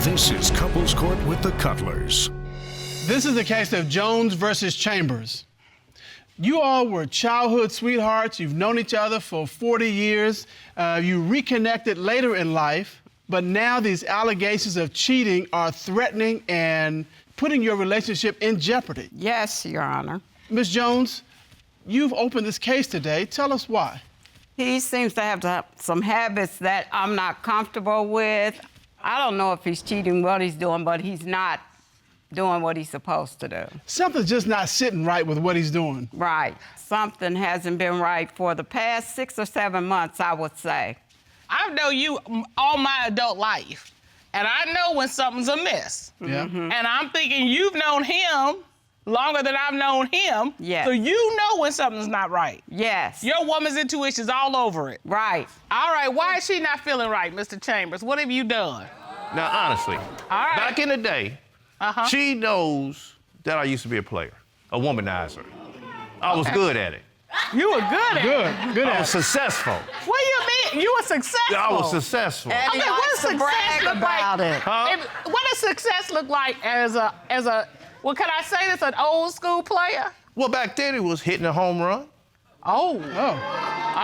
This is Couples Court with the Cutlers. This is the case of Jones versus Chambers. You all were childhood sweethearts. You've known each other for 40 years. You reconnected later in life, but now these allegations of cheating are threatening and putting your relationship in jeopardy. Yes, Your Honor. Ms. Jones, you've opened this case today. Tell us why. He seems to have some habits that I'm not comfortable with. I don't know if he's cheating, what he's doing, but he's not doing what he's supposed to do. Something's just not sitting right with what he's doing. Right. Something hasn't been right for the past 6 or 7 months, I would say. I've known you all my adult life, and I know when something's amiss. Yeah. And I'm thinking you've known him longer than I've known him. Yes. So you know when something's not right. Yes. Your woman's intuition's all over it. Right. All right, why is she not feeling right, Mr. Chambers? What have you done? Now, honestly, right. back in the day, she knows that I used to be a player, a womanizer. I was good at it. You were good at it. Good I at was it. successful. What do you mean? You were successful. I was successful. And he Okay, what likes does to brag success look about like? it. Huh? What does success look like as a, well, can I say this, an old school player? Well, back then it was hitting a home run. Oh. Oh. All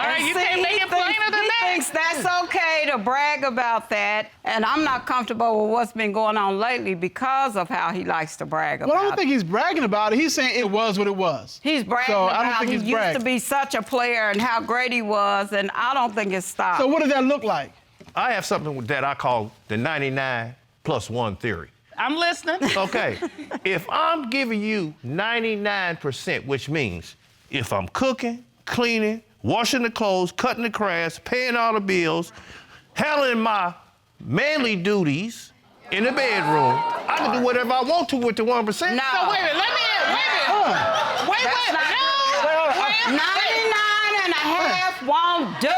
right, And you see, can't make it plainer than he that. thinks that's okay to brag about that, and I'm not comfortable with what's been going on lately because of how he likes to brag about it. Well, I don't think he's bragging about it. He's saying it was what it was. He's bragging So about I don't think he he's used bragging. to be such a player and how great he was, and I don't think it's stopped. So what does that look like? I have something that I call the 99+1 theory. I'm listening. Okay, if I'm giving you 99%, which means if I'm cooking, cleaning, washing the clothes, cutting the grass, paying all the bills, handling my manly duties in the bedroom, I can do whatever I want to with the 1%. No. So wait a minute, wait a minute. Wait, That's 99 and a half won't do.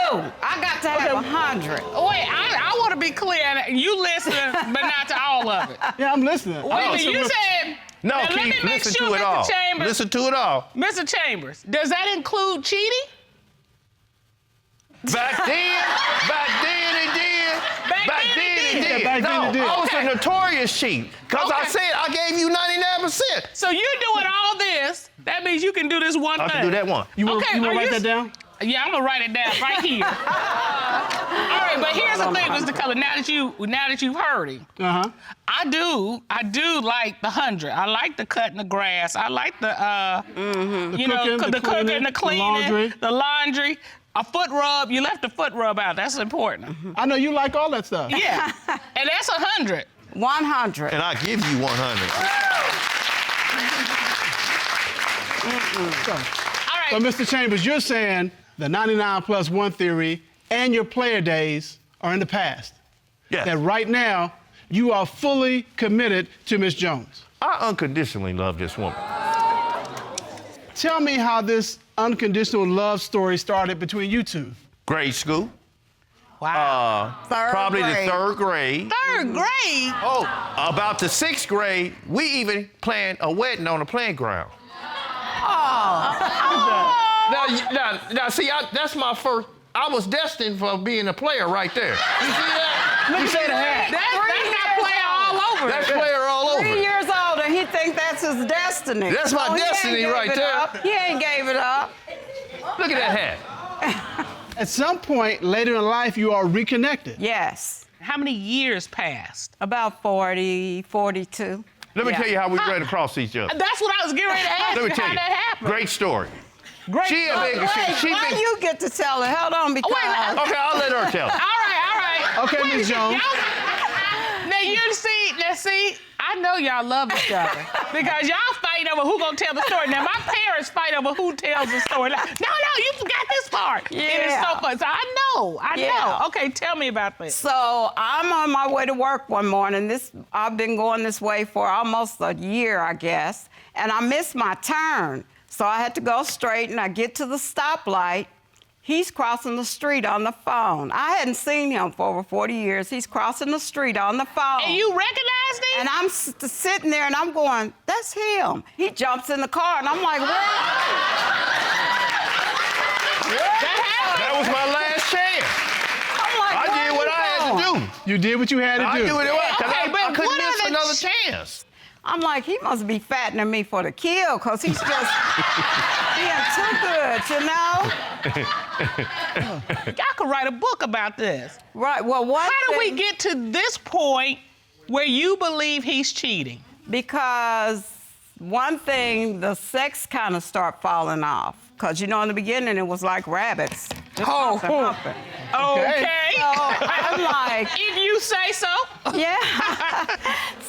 I got to have 100. Wait, I want to be clear. You listen, but not to all of it. Yeah, I'm listening. Wait a minute, you said... No, now, let me Keith, make listen sure, to it Mr. all. Chambers, Listen to it all. Mr. Chambers, does that include cheating? Back then it did. Back then it did. Yeah, back then No, it did. I was Okay. a notorious cheat. Because I Okay. said I gave you 99%. So you're doing all this. That means you can do this one I thing. can do that one. You want Okay, to are write you- that down? Yeah, I'm gonna write it down right here. All right, but here's the thing, Mr. Cullen. Now that you've heard him, I do like the 100. I like the cutting the grass. I like the the cooking, the cleaning, the laundry. A foot rub. You left the foot rub out. That's important. I know you like all that stuff. Yeah, and that's 100. 100. And I give you 100. All right. So, Mr. Chambers, you're saying the 99+1 theory and your player days are in the past. Yes. That right now, you are fully committed to Miss Jones. I unconditionally love this woman. Tell me how this unconditional love story started between you two. Grade school. Wow. Probably grade. the 3rd grade. 3rd grade. Oh, about the 6th grade, we even planned a wedding on the playground. Now, see, that's my first. I was destined for being a player right there. You see that? Look at the hat. That's not player all over. That's player all over. 3 years old, and he think that's his destiny. That's my So he ain't destiny gave right it there. up. He ain't gave it up. Look at that hat. At some point later in life, you are reconnected. Yes. How many years passed? About 40, 42. Let me Yeah. tell you how we ran across each other. That's what I was getting ready to ask Let me you. tell How you. that happened? Great story. Great. She had been. Why you get to tell it? Hold on, because... Okay, I'll let her tell it. All right. Okay, Wait, Ms. Jones. Now see, I know y'all love each other because y'all fight over who gonna tell the story. Now my parents fight over who tells the story. Like, no, you forgot this part. Yeah. And it's so fun. So I know. Yeah. Okay, tell me about this. So I'm on my way to work one morning. I've been going this way for almost a year, I guess, and I missed my turn. So I had to go straight, and I get to the stoplight. He's crossing the street on the phone. I hadn't seen him for over 40 years. He's crossing the street on the phone. And you recognized him? And I'm sitting there, and I'm going, that's him. He jumps in the car, and I'm like, what? That was my last chance. I'm like, I did what I had to do. You did what you had to I do. do it. Okay, I but couldn't another chance. I'm like, he must be fattening me for the kill, because he's just being too good, you know? Y'all could write a book about this. Right, well, what? How do we get to this point where you believe he's cheating? Because one thing, the sex kind of start falling off. Because, you know, in the beginning, it was like rabbits. Just humping, humping. Okay. So I'm like, If you say so. yeah.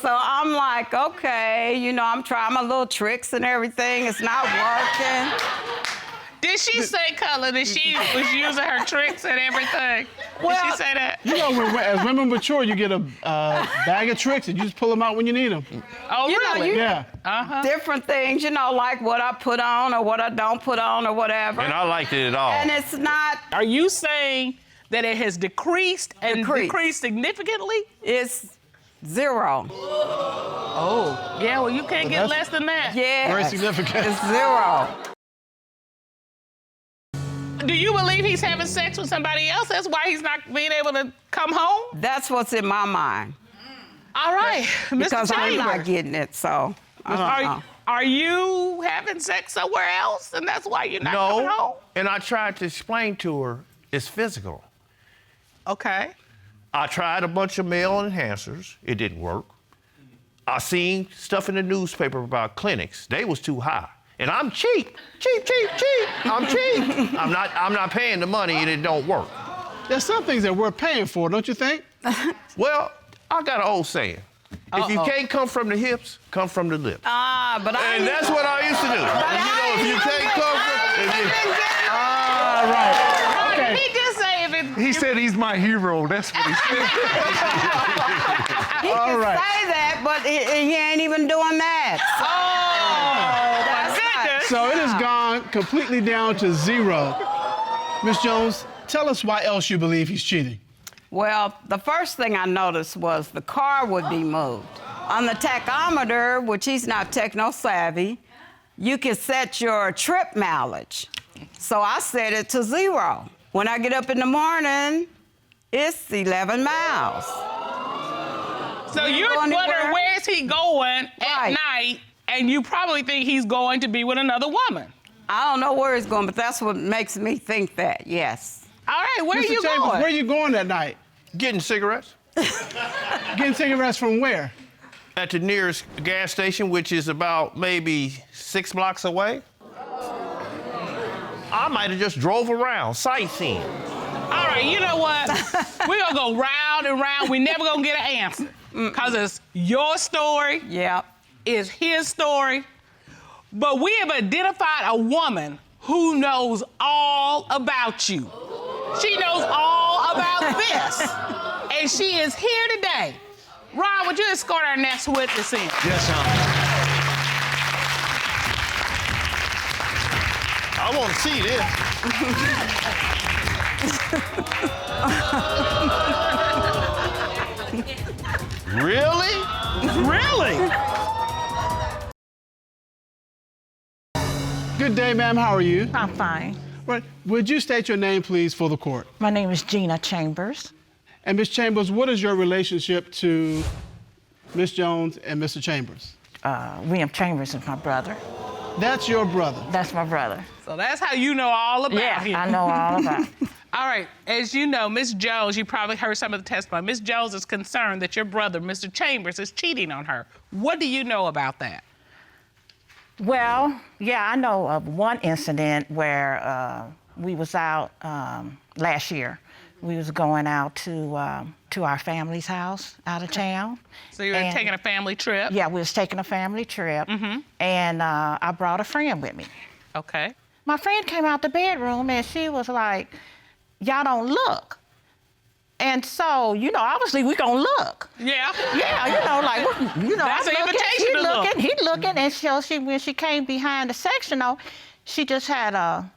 So I'm like, okay, you know, I'm trying my little tricks and everything. It's not working. Did she say, Color, that she was using her tricks and everything? Did she say that? You know, as women mature, you get a bag of tricks and you just pull them out when you need them. Oh, You know, really? Yeah. Different things, you know, like what I put on or what I don't put on or whatever. And I liked it at all. And it's not, Are you saying that it has decreased and decreased significantly? it's zero. Oh. Yeah, well, you can't get less than that. Yeah. Very significant. It's zero. Do you believe he's having sex with somebody else? That's why he's not being able to come home? That's what's in my mind. All right, Mr. Because I'm not Chambers. getting it, so I don't know. Are you having sex somewhere else, and that's why you're not coming home? No, and I tried to explain to her it's physical. Okay. I tried a bunch of male enhancers. It didn't work. I seen stuff in the newspaper about clinics. They was too high. And I'm cheap. Cheap. I'm cheap. I'm not paying the money and it don't work. There's some things that we're paying for, don't you think? Well, I got an old saying. If you can't come from the hips, come from the lips. But I And that's what I used to do. And you know, if you can't come from... Right. Did Okay. he just say if it... He said he's my hero. That's what he said. He can say that, but he ain't even doing that. my goodness. So it has gone completely down to zero. Miss Jones, tell us why else you believe he's cheating. Well, the first thing I noticed was the car would be moved. On the tachometer, which he's not techno-savvy, you can set your trip mileage. So I set it to 0. When I get up in the morning, it's 11 miles. So you're going wondering anywhere? where is he going at Right. night, and you probably think he's going to be with another woman. I don't know where he's going, but that's what makes me think that, yes. All right, where Mr. are you Chambers, going? where are you going that night? Getting cigarettes Getting cigarettes from where? at the nearest gas station, which is about maybe 6 blocks away. I might have just drove around, sightseeing. All right, you know what? We're gonna go round and round. We never gonna get an answer. Because it's your story, Yep. it's his story. But we have identified a woman who knows all about you. She knows all about this. And she is here today. Ron, would you escort our next witness in? Yes, I want to see this. Really? Really? Good day, ma'am. How are you? I'm fine. Right. Would you state your name, please, for the court? My name is Gina Chambers. And Ms. Chambers, what is your relationship to Ms. Jones and Mr. Chambers? William Chambers is my brother. That's your brother. That's my brother. So that's how you know all about him. I know all about it. All right, as you know, Miss Jones, you probably heard some of the testimony. Miss Jones is concerned that your brother, Mr. Chambers, is cheating on her. What do you know about that? Well, yeah, I know of one incident where we was out last year. We was going out to our family's house out of town. So you were taking a family trip? Yeah, we was taking a family trip. And I brought a friend with me. Okay. My friend came out the bedroom and she was like, y'all don't look. And so, you know, obviously we gonna look. Yeah. Yeah, you know, like, you know, That's I'm an looking, invitation he to look. looking, he looking, and when she came behind the sectional, she just had a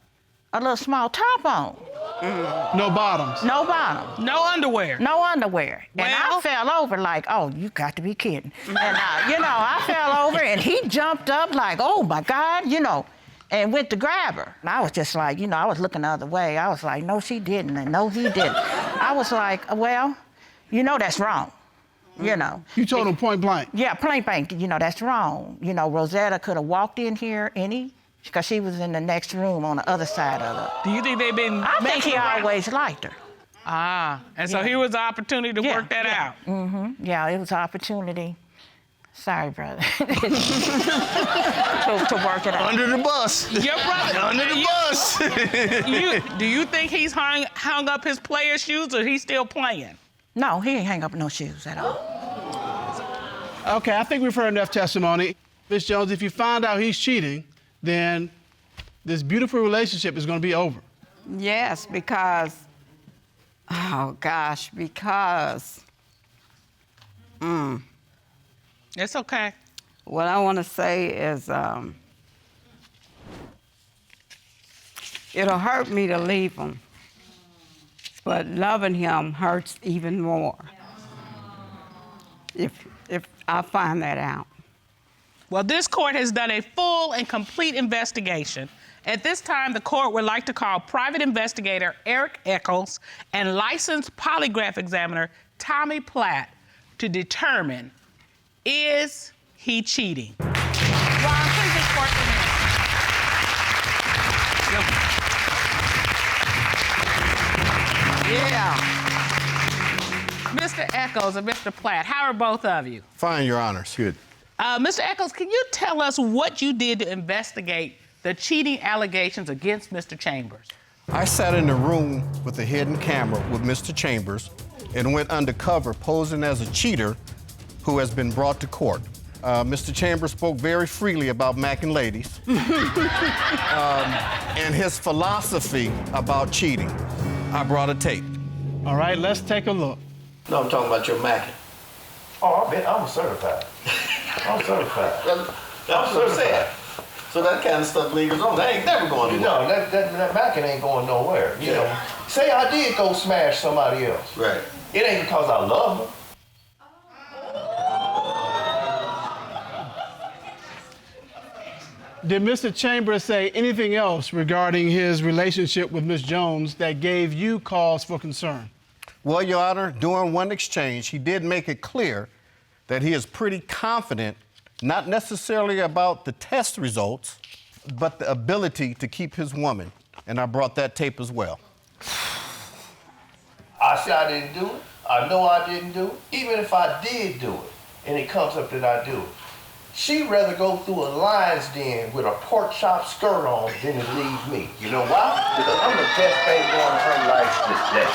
little small top on. No bottoms. No bottom. No underwear. No underwear. And Well- I fell over like, oh, you got to be kidding. And, you know, I fell over and he jumped up like, oh my God, you know, and went to grab her. And I was just like, you know, I was looking the other way. I was like, no, she didn't, and no, he didn't. I was like, well, you know that's wrong. You know. You told him point blank. Yeah, point blank, you know, that's wrong. You know, Rosetta could have walked in here because she was in the next room on the other side of the... Do you think they've been I think he messing around? always liked her. And so here was the opportunity to work that out. Mm-hmm. Yeah, it was an opportunity. Sorry, brother. to work it out. Under the bus. Your brother. Under the bus. Do you think he's hung up his player shoes or he's still playing? No, he ain't hang up no shoes at all. Okay, I think we've heard enough testimony. Ms. Jones, if you find out he's cheating, then this beautiful relationship is going to be over. Yes, because, oh gosh, because, It's okay. what I want to say is, it'll hurt me to leave him, but loving him hurts even more if I find that out. Well, this court has done a full and complete investigation. At this time, the court would like to call private investigator Eric Eccles and licensed polygraph examiner Tommy Platt to determine, is he cheating? Ron, please report to me. Yeah. Mr. Eccles and Mr. Platt, how are both of you? Fine, Your Honors. Good. Mr. Eccles, can you tell us what you did to investigate the cheating allegations against Mr. Chambers? I sat in the room with a hidden camera with Mr. Chambers and went undercover posing as a cheater who has been brought to court. Mr. Chambers spoke very freely about macking ladies and his philosophy about cheating. I brought a tape. All right, let's take a look. No, I'm talking about your macking. Oh, I bet I'm certified. I'm certified. I'm certified. So that kind of stuff lingers on. That ain't never going anywhere. No, that macking ain't going nowhere. You know, say I did go smash somebody else. Right. It ain't because I love them. Did Mr. Chambers say anything else regarding his relationship with Ms. Jones that gave you cause for concern? Well, Your Honor, during one exchange, he did make it clear that he is pretty confident, not necessarily about the test results, but the ability to keep his woman. And I brought that tape as well. I said I didn't do it. I know I didn't do it. Even if I did do it, and it comes up that I do it, she'd rather go through a lion's den with a pork chop skirt on than to leave me. You know why? Because I'm the best baby on her life today.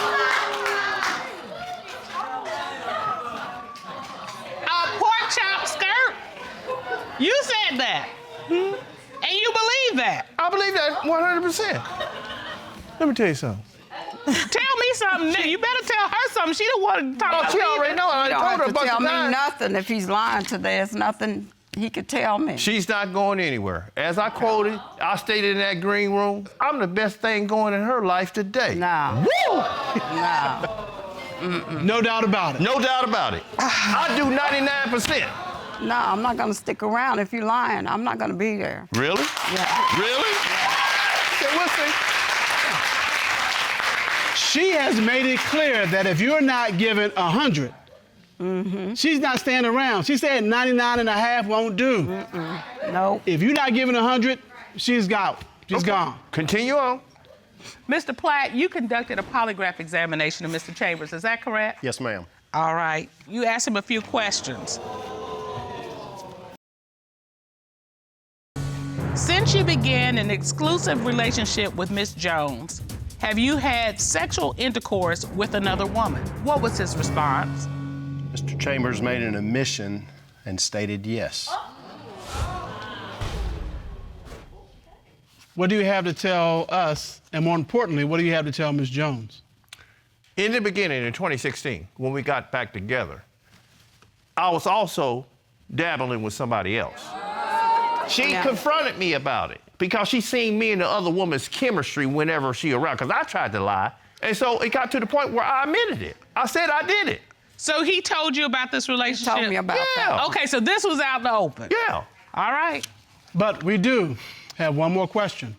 A pork chop skirt? You said that. And you believe that. I believe that 100%. Let me tell you something. Tell me something new. You better tell her something. She don't want to talk Oh, about she it. already know. I You told don't her have a to bunch tell of me times. nothing if he's lying today. There's nothing he could tell me. She's not going anywhere. As I quoted, I stayed in that green room. I'm the best thing going in her life today. No. Woo! No. No doubt about it. No doubt about it. I do 99%. No, I'm not going to stick around if you're lying. I'm not going to be there. Really? Yeah. Really? Okay, we'll see. She has made it clear that if you're not giving 100, she's not staying around. She said 99 and a half won't do. Nope. If you're not giving 100, she's out. She's gone. Continue on. Mr. Platt, you conducted a polygraph examination of Mr. Chambers. Is that correct? Yes, ma'am. All right. You asked him a few questions. Since you began an exclusive relationship with Miss Jones, have you had sexual intercourse with another woman? What was his response? Mr. Chambers made an admission and stated yes. What do you have to tell us? And more importantly, what do you have to tell Ms. Jones? In the beginning, in 2016, when we got back together, I was also dabbling with somebody else. She confronted me about it because she seen me and the other woman's chemistry whenever she around, because I tried to lie. And so it got to the point where I admitted it. I said I did it. So he told you about this relationship? Told me about that. Okay, so this was out in the open. Yeah. All right. But we do have one more question.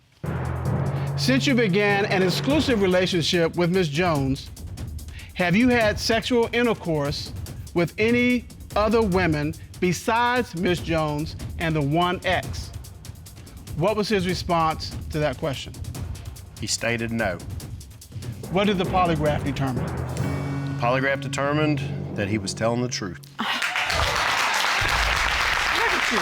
Since you began an exclusive relationship with Ms. Jones, have you had sexual intercourse with any other women besides Miss Jones and the one ex? What was his response to that question? He stated no. What did the polygraph determine? The polygraph determined that he was telling the truth. Look at you.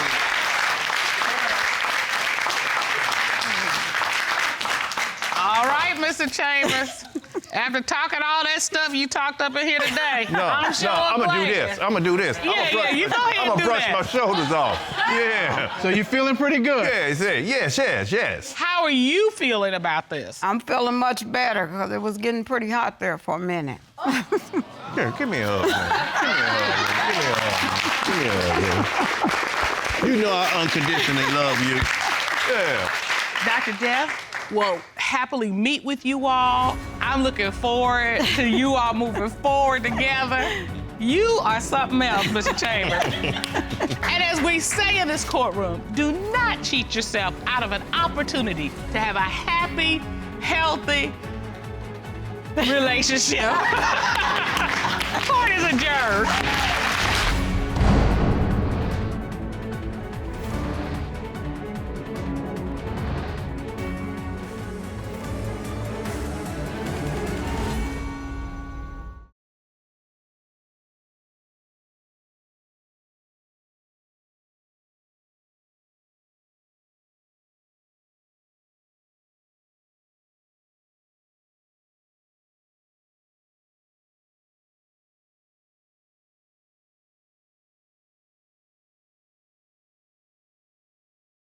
All right, Mr. Chambers. After talking all that stuff you talked up in here today, I'm sure I'm gonna glad. do this. I'm gonna do this. Yeah, you go ahead I'm and gonna do brush that. my shoulders off. Yeah. So you're feeling pretty good? Yes. How are you feeling about this? I'm feeling much better because it was getting pretty hot there for a minute. Here, give me a hug, man. Give me a hug, man. You know I unconditionally love you. Yeah. Dr. Jeff will happily meet with you all. I'm looking forward to you all moving forward together. You are something else, Mr. Chambers. And as we say in this courtroom, do not cheat yourself out of an opportunity to have a happy, healthy relationship.